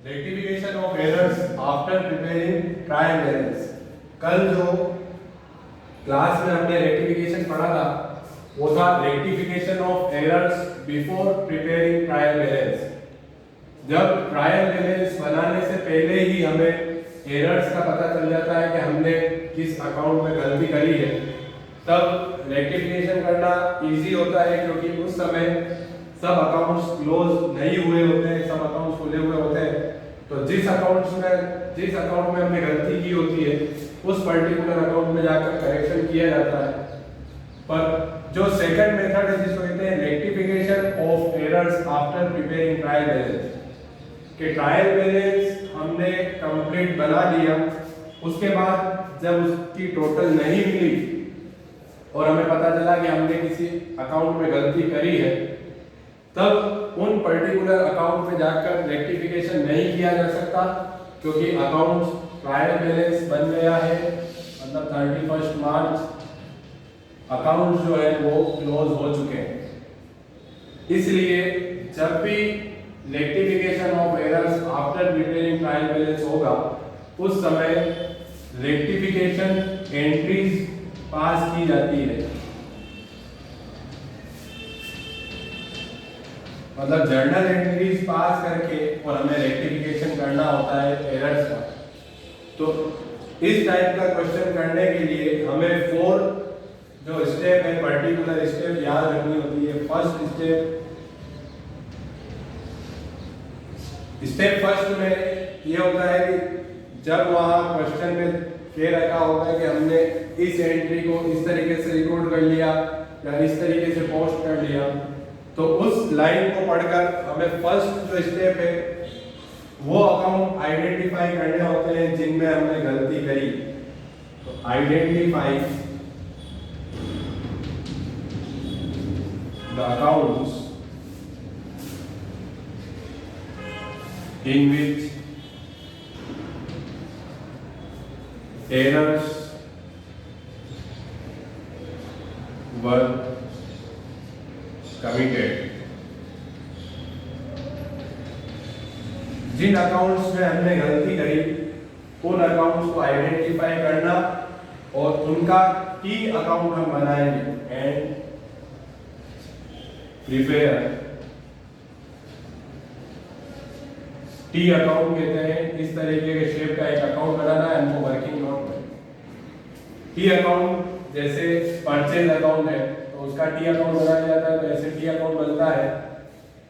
Rectification of errors after preparing trial balance. कल जो class में हमने रेक्टिफिकेशन पढ़ा था वो था rectification of errors before preparing trial balance. जब ट्रायल बैलेंस बनाने से पहले ही हमें एरर्स का पता चल जाता है कि हमने किस अकाउंट में गलती करी है, तब रेक्टिफिकेशन करना इजी होता है, क्योंकि उस समय सब अकाउंट्स क्लोज नहीं हुए होते हैं, सब अकाउंट्स खुले हुए होते हैं। तो जिस अकाउंट में हमने गलती की होती है उस पर्टिकुलर अकाउंट में जाकर करेक्शन किया जाता है। पर जो सेकंड मेथड है जिसको कहते हैं rectification of errors after preparing trial balance, कि ट्रायल बैलेंस हमने कंप्लीट बना लिया, उसके बाद जब उसकी टोटल नहीं मिली और हमें पता चला कि हमने किसी अकाउंट में गलती करी है, तब उन पर्टिकुलर अकाउंट में जाकर रेक्टिफिकेशन नहीं किया जा सकता, क्योंकि अकाउंट ट्रायल बैलेंस बन गया है, मतलब 31 मार्च अकाउंट जो है वो क्लोज हो चुके हैं। इसलिए जब भी rectification of errors after preparing trial balance होगा, उस समय रेक्टिफिकेशन एंट्रीज पास की जाती है, मतलब जर्नल एंट्रीज पास करके और हमें रेक्टिफिकेशन करना होता है एरर्स का। तो इस टाइप का क्वेश्चन करने के लिए हमें 4 जो स्टेप है, पर्टिकुलर स्टेप याद रखनी होती है। स्टेप फर्स्ट में ये होता है कि जब वहाँ क्वेश्चन में कह रखा होगा कि हमने इस एंट्री को इस तरीके से रिकॉर्ड कर लिया या इस तरीके से पोस्ट कर लिया, तो उस लाइन को पढ़कर हमें फर्स्ट जो स्टेप है वो अकाउंट आइडेंटिफाई करने होते हैं जिनमें हमने गलती करी। तो identify the accounts in which errors were committed। जिन अकाउंट्स में हमने गलती करी उन अकाउंट्स को आइडेंटिफाई करना और उनका की अकाउंट हम बनाएंगे एंड प्रिपेयर टी अकाउंट कहते हैं। इस तरीके के शेप का एक अकाउंट बनाना है हमको वर्किंग नोट में। टी अकाउंट जैसे परचेज अकाउंट है तो उसका टी अकाउंट बनाया जाता है, तो ऐसे टी अकाउंट बनता है।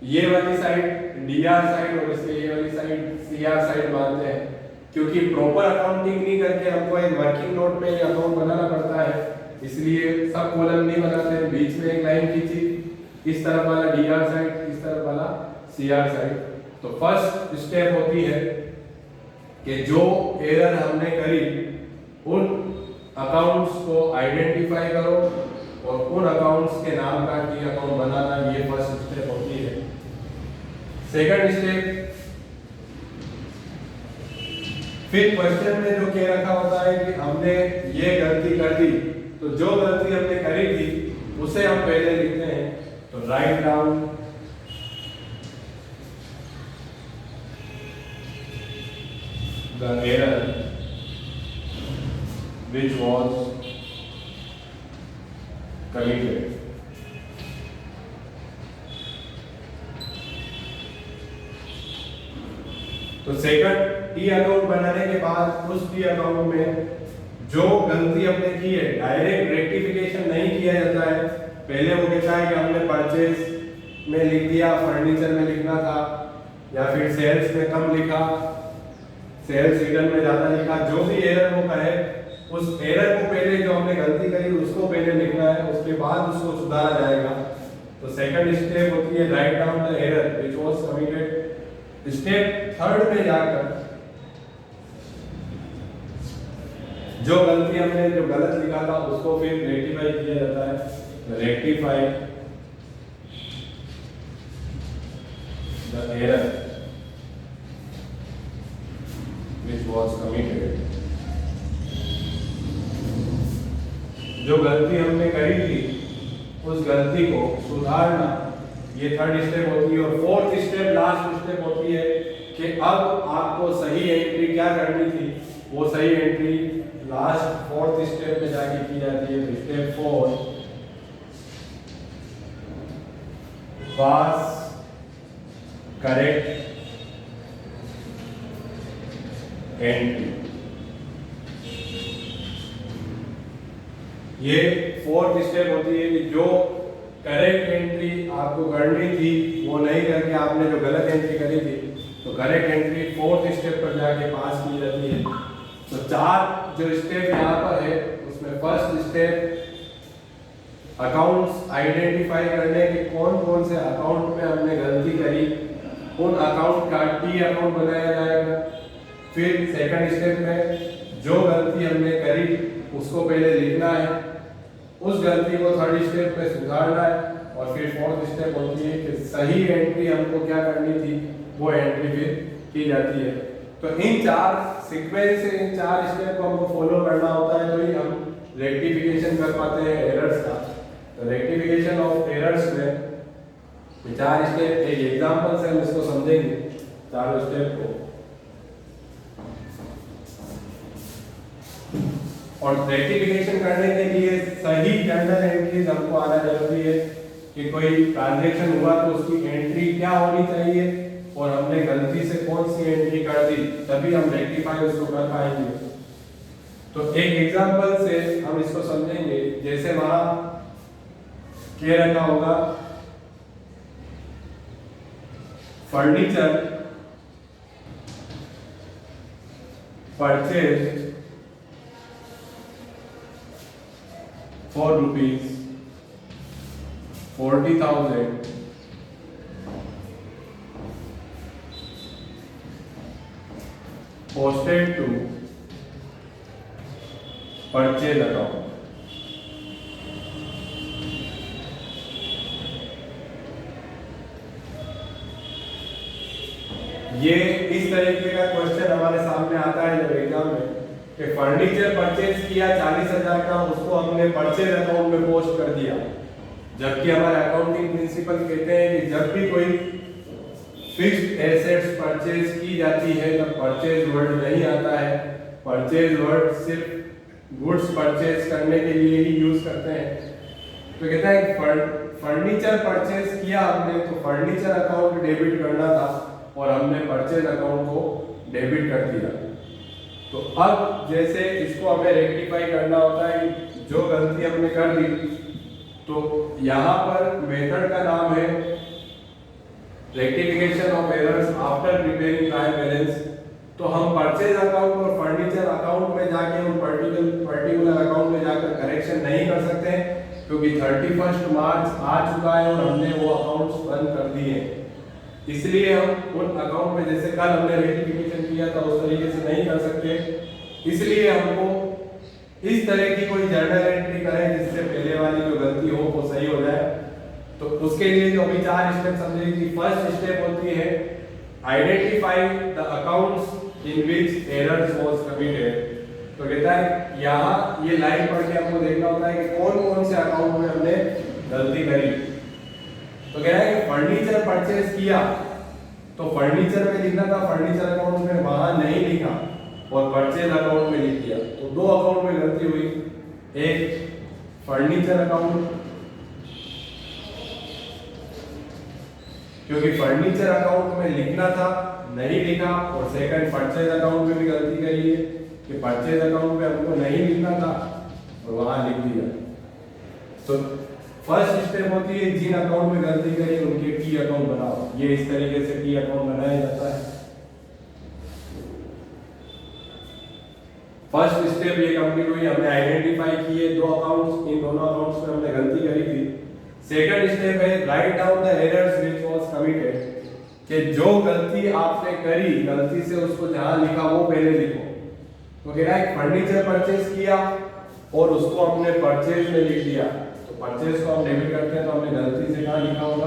ये वाली साइड डीआर साइड और इसके ये वाली साइड सीआर साइड मानते हैं, क्योंकि प्रॉपर अकाउंटिंग नहीं करके हमको एक वर्किंग नोट में ये अकाउंट बनाना पड़ता है, इसलिए सब कॉलम नहीं बनाते, बीच में एक लाइन खींची, इस तरफ वाला डीआर साइड, इस तरफ वाला सीआर साइड। तो फर्स्ट स्टेप होती है कि जो एरर हमने करी उन अकाउंट्स को आइडेंटिफाई करो और उन अकाउंट्स के नाम का की अकाउंट बनाना, ये फर्स्ट स्टेप होती है। सेकंड स्टेप, फिर क्वेश्चन में जो कह रखा होता है कि हमने ये गलती कर दी, तो जो गलती हमने करी थी उसे हम पहले लिखते हैं। तो write down the error which was committed। तो सेकंड टी अकाउंट बनाने के बाद उस टी अकाउंट में जो गलती हमने की है डायरेक्ट रेक्टिफिकेशन नहीं किया जाता है। पहले वो कहता है कि हमने परचेज में लिख दिया, फर्नीचर में लिखना था, या फिर सेल्स में कम लिखा, सेल्स रिटर्न में ज्यादा लिखा, जो भी एरर वो कहे उस एरर को पहले, जो हमने गलती करी उसको पहले लिखना है, उसके बाद उसको सुधारा जाएगा। तो सेकंड स्टेप होती है write down the error which was committed. Step third में जाकर जो गलती हमने जो गलत लिखा था उसको फिर रेक्टिफाई किया जाता है। Rectify the error which was committed। जो गलती हमने करी थी उस गलती को सुधारना, ये थर्ड स्टेप होती है। और फोर्थ स्टेप लास्ट स्टेप होती है कि अब आपको सही एंट्री क्या करनी थी, वो सही एंट्री लास्ट फोर्थ स्टेप में जाके की जाती है। तो स्टेप 4 पास करेक्ट एंट्री। ये फोर्थ स्टेप होती है कि जो करेक्ट एंट्री आपको करनी थी वो नहीं करके आपने जो गलत एंट्री करी थी, तो करेक्ट एंट्री फोर्थ स्टेप पर जाके पास की जाती है। तो 4 जो स्टेप यहाँ पर है उसमें फर्स्ट स्टेप अकाउंट्स आइडेंटिफाई करने के कौन कौन से अकाउंट में हमने गलती करी, उन अकाउंट का टी अकाउंट बनाया जाएगा। फिर सेकंड स्टेप में जो गलती हमने करी उसको पहले लिखना है, उस गलती को थर्ड स्टेप में सुधारना है, और फिर फोर्थ स्टेप होती है कि सही एंट्री हमको क्या करनी थी वो एंट्री फिर की जाती है। तो इन 4 सीक्वेंस से इन 4 स्टेप को हमको फॉलो करना होता है, तो ही हम रेक्टिफिकेशन कर पाते हैं एरर्स का। तो रेक्टिफिकेशन ऑफ एरर्स में 4 स्टेप, एक एग्जांपल से हम इसको समझेंगे 4 स्टेप को। और रेक्टिफिकेशन करने के लिए सही जर्नल एंट्रीज हमको आना जरूरी है कि कोई ट्रांजैक्शन हुआ तो उसकी एंट्री क्या होनी चाहिए और हमने गलती से कौन सी एंट्री कर दी, तभी हम रेक्टिफाई उसको कर पाएंगे। तो एक एग्जांपल से हम इसको समझेंगे। जैसे वहां क्या रखा होगा, furniture purchase for rupees 40,000 posted to purchase account। ये इस तरीके का क्वेश्चन हमारे सामने आता है जब एग्जाम में कि फर्नीचर परचेज किया 40,000 का, उसको हमने परचेज अकाउंट में पोस्ट कर दिया। जबकि हमारे अकाउंटिंग प्रिंसिपल कहते हैं कि जब भी कोई फिक्स्ड एसेट्स परचेज की जाती है तब परचेज वर्ड नहीं आता है, परचेज वर्ड सिर्फ गुड्स परचेज करने के लिए ही यूज करते हैं। तो कहता है फर्नीचर परचेज किया हमने, तो फर्नीचर अकाउंट डेबिट करना था और हमने परचेज अकाउंट को डेबिट कर दिया। तो अब जैसे इसको हमें रेक्टिफाई करना होता है कि जो गलती हमने कर दी, तो यहाँ पर मेथड का नाम है rectification of errors after preparing trial balance. तो हम परचेज अकाउंट और फर्नीचर अकाउंट में जाके उन पर्टिकुलर अकाउंट में जाकर करेक्शन नहीं कर सकते क्योंकि 31 मार्च आ चुका है और हमने वो अकाउंट्स बंद कर दिए। इसलिए हम उन अकाउंट में जैसे कल हमने रेक्टिफिकेशन किया था उस तरीके से नहीं कर सकते। इसलिए हमको इस तरह की कोई जर्नल एंट्री करें जिससे पहले वाली जो गलती हो वो सही हो जाए। तो उसके लिए जो अभी 4 स्टेप समझेंगे। फर्स्ट स्टेप होती है identify the accounts in which errors was committed. तो कहता है यहाँ ये लाइन पढ़ के आपको देखना होता है कि कौन कौन से अकाउंट में हमने गलती करी। तो कह रहा है कि फर्नीचर परचेज किया तो फर्नीचर में लिखना था, फर्नीचर अकाउंट में वहां नहीं लिखा और परचेज अकाउंट में लिख दिया। तो 2 अकाउंट में गलती हुई। एक फर्नीचर अकाउंट, क्योंकि फर्नीचर अकाउंट में लिखना था नहीं लिखा, और सेकंड परचेज अकाउंट में भी गलती करी है कि परचेज अकाउंट में हमको नहीं लिखना था और वहां लिख दिया। तो फर्स्ट स्टेप होती है जिन अकाउंट में गलती करी उनके टी अकाउंट बनाओ। ये इस तरीके से टी अकाउंट बनाया जाता है। फर्स्ट स्टेप ये कंप्लीट हुई, हमने आइडेंटिफाई किए 2 अकाउंट्स, इन दोनों अकाउंट्स में हमने गलती करी थी। सेकंड स्टेप है write down the errors which was committed, कि जो गलती आपने करी गलती से उसको जहां लिखा वो पहले लिखो। तो कह रहा है फर्नीचर परचेज किया और उसको हमने परचेज में लिख दिया। तो परचेज को हम डेबिट करते हैं तो हमने गलती से कहां लिखा होगा,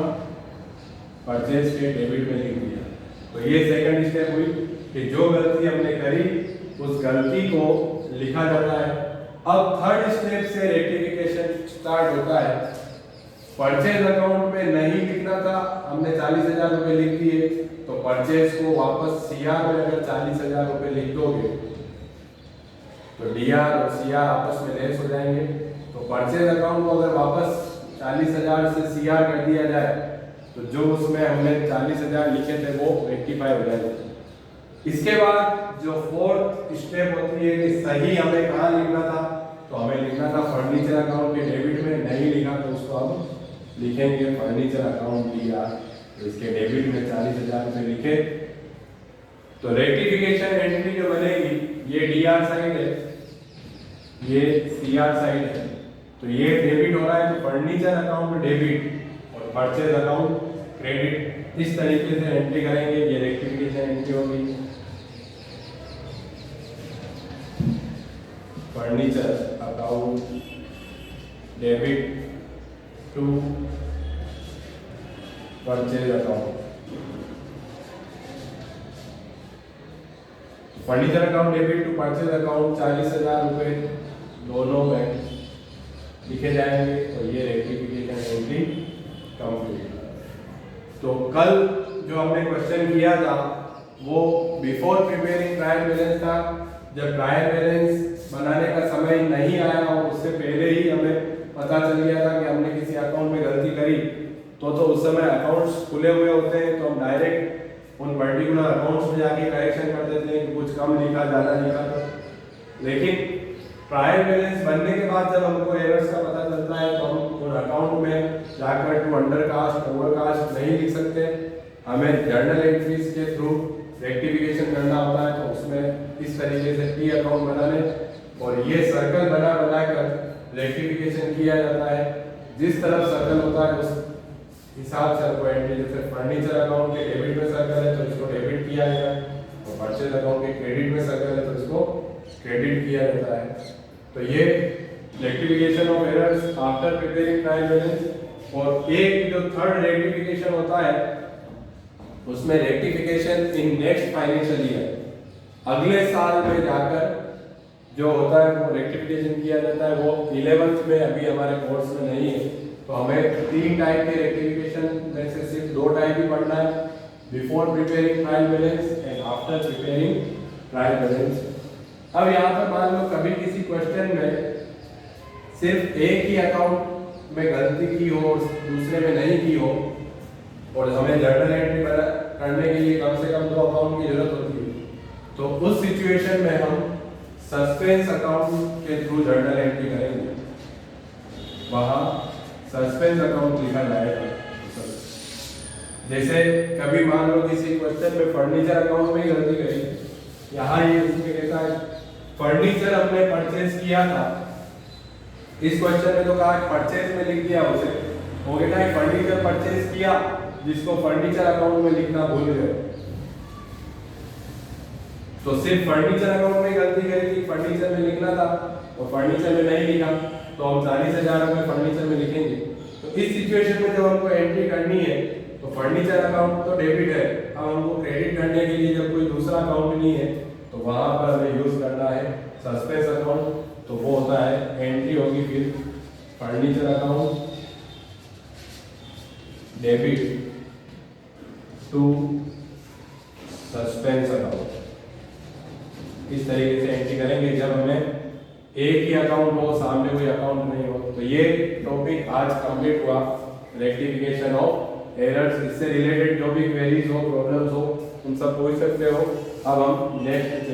परचेज के डेबिट में लिख दिया। तो ये सेकंड स्टेप हुई कि जो गलती हमने करी उस गलती को लिखा जाता है। अब थर्ड स्टेप से रेक्टिफिकेशन स्टार्ट होता है। परचेज अकाउंट में नहीं लिखना था, हमने 40,000 रुपए लिख दिए, तो परचेज को वापस सीआर में अगर 40,000 रुपए लिख दोगे तो डीआर और सीआर आपस में लेस हो जाएंगे। तो परचेज अकाउंट को अगर वापस 40,000 से सीआर कर दिया जाए तो जो उसमें हमने 40,000 लिखे थे वो रेक्टिफाई हो जाएगा। इसके बाद जो फोर्थ स्टेप होती है कि सही हमें कहाँ लिखना था, तो हमें लिखना था फर्नीचर अकाउंट के डेबिट में, नहीं लिखा तो उसको हम लिखेंगे फर्नीचर अकाउंट डीआर, तो इसके डेबिट में 40,000 रुपए लिखे। तो रेक्टिफिकेशन एंट्री जो बनेगी ये डीआर साइड है, ये सीआर साइड है, तो ये डेबिट हो रहा है तो फर्नीचर अकाउंट डेबिट और परचेज अकाउंट क्रेडिट, इस तरीके से एंट्री करेंगे, ये रेक्टिफिकेशन एंट्री होगी। Furniture account debit to purchase account, furniture account debit to purchase account 40,000 रुपए दोनों में लिखे जाएंगे और ये रेक्टिफिकेशन एंट्री कंप्लीट। तो कल जो हमने क्वेश्चन किया था वो बिफोर प्रिपेयरिंग ट्रायल बैलेंस था, जब ट्रायल बैलेंस बनाने का समय नहीं आया और उससे पहले ही हमें पता चल गया था कि हमने किसी अकाउंट में गलती करी, तो उस समय अकाउंट्स खुले हुए होते हैं, तो हम डायरेक्ट उन पर्टिकुलर अकाउंट्स में जाके करेक्शन कर देते हैं कि कुछ कम लिखा, ज़्यादा लिखा। तो लेकिन ट्रायल बैलेंस बनने के बाद जब हमको एरर्स का पता चलता है तो हम उन अकाउंट में जाकर टू अंडरकास्ट ओवरकास्ट नहीं लिख सकते, हमें जर्नल एंट्रीज के थ्रू रेक्टिफिकेशन करना होता है। तो उसमें इस तरीके से टी अकाउंट बनाने और ये सर्कल बनाकर रेक्टिफिकेशन किया जाता है। जिस तरफ सर्कल होता है उस हिसाब से आपको एंट्री, जैसे फर्नीचर अकाउंट के डेबिट में सर्कल है तो इसको डेबिट किया जाएगा, और परचेज अकाउंट के क्रेडिट में सर्कल है तो इसको क्रेडिट किया जाता है। तो ये rectification of errors after preparing trial balance. और एक जो थर्ड रेक्टिफिकेशन होता है उसमें rectification in next financial year, अगले साल में जाकर जो होता है वो रेक्टिफिकेशन किया जाता है। वो 11th में अभी हमारे कोर्स में नहीं है, तो हमें 3 टाइप के रेक्टिफिकेशन में से सिर्फ 2 टाइप ही पढ़ना है, before preparing trial balance and after preparing trial balance. अब यहाँ पर मान लो कभी किसी क्वेश्चन में सिर्फ एक ही अकाउंट में गलती की हो, दूसरे में नहीं की हो, और हमें जर्नल एंट्री करने के लिए कम से कम 2 अकाउंट की जरूरत होती है, तो उस सिचुएशन में हम सस्पेंस अकाउंट के थ्रू जर्नल एंट्री करेंगे। वहाँ सस्पेंस अकाउंट लिखा जाएगा। जैसे कभी मान लो किसी क्वेश्चन में फर्नीचर अकाउंट में ही गलती करी, यहाँ ये उसमें कहता है फर्नीचर हमने परचेज किया था, इस क्वेश्चन में तो कहा परचेज में लिख दिया उसे, वो कहता है फर्नीचर परचेज किया, जिसको फर्नीचर अकाउंट में लिखना भूल गए। तो सिर्फ फर्नीचर अकाउंट में गलती करी थी, फर्नीचर में लिखना था और फर्नीचर में नहीं लिखा, तो हम 40,000 रुपए फर्नीचर में लिखेंगे। तो इस सिचुएशन में जब हमको एंट्री करनी है तो फर्नीचर अकाउंट तो डेबिट है, अब हमको क्रेडिट करने के लिए जब कोई दूसरा अकाउंट नहीं है तो वहां पर हमें यूज करना है सस्पेंस अकाउंट। तो वो होता है एंट्री होगी फिर furniture account debit to suspense account, इस तरीके से एंट्री करेंगे जब हमें एक ही अकाउंट हो, सामने कोई अकाउंट नहीं हो। तो ये टॉपिक आज कंप्लीट हुआ, रेक्टिफिकेशन ऑफ एरर्स। इससे रिलेटेड जो भी क्वेरीज हो, प्रॉब्लम्स हो, तुम सब पूछ सकते हो। अब हम नेक्स्ट